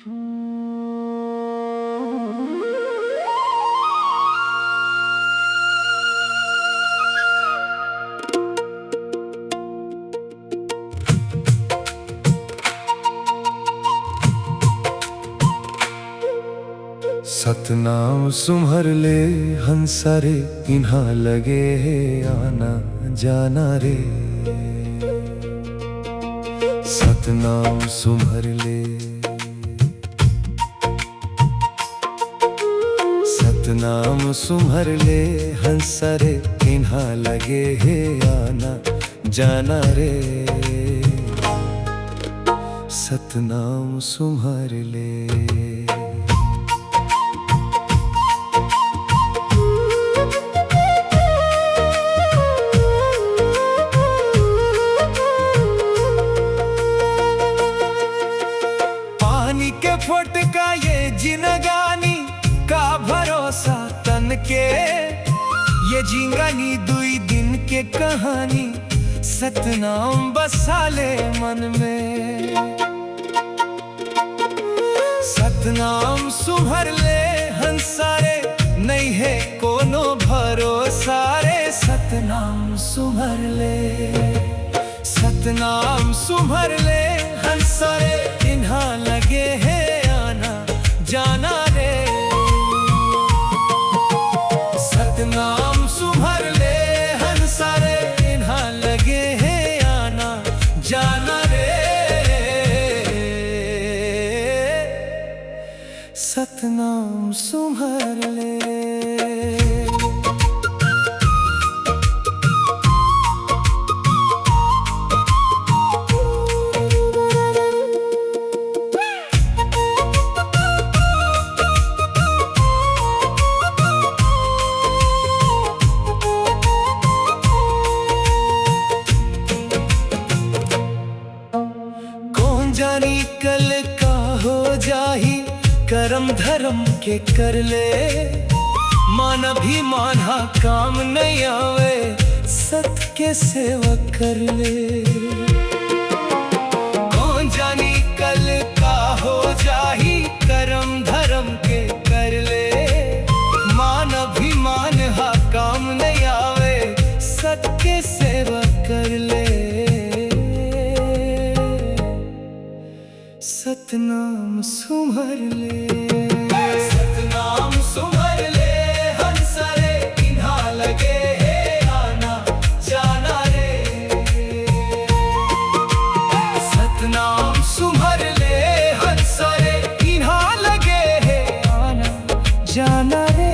सतनाम सुमर ले हंसारे इन्हा लगे है आना जाना रे। सतनाम सुमर ले, सतनाम सुमर ले हंसारे इन्हा लगे है आना जाना रे। सतनाम सुमर ले। के फटका ये जिनगानी का भरोसा तन के, ये जिंगानी दुई दिन के कहानी सतनाम बसाले मन में। सतनाम सुमर ले हंसारे नहीं है कोनो भरोसा रे। सतनाम सुमर ले, सतनाम सुमर ले हंसारे इन्हा लगे है आना जाना रे। सतनाम सुमर ले हंसारे इन्हा लगे है आना जाना रे। सतनाम सुमर ले। जानी कल का हो जाही करम धर्म के कर ले। मान अभिमाना काम नहीं आवे सत के सेवा कर ले। कौन जानी कल का हो जाही करम धर्म के कर ले। मान अभिमान हा काम नहीं आवे सत के सेवा कर ले। सतनाम सुमर ले, सतनाम सुमर ले हंसारे इन्हा लगे है आना जाना रे। सतनाम सुमर ले हंसारे इन्हा लगे है आना जाना रे।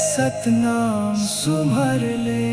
सतनाम सुमर ले।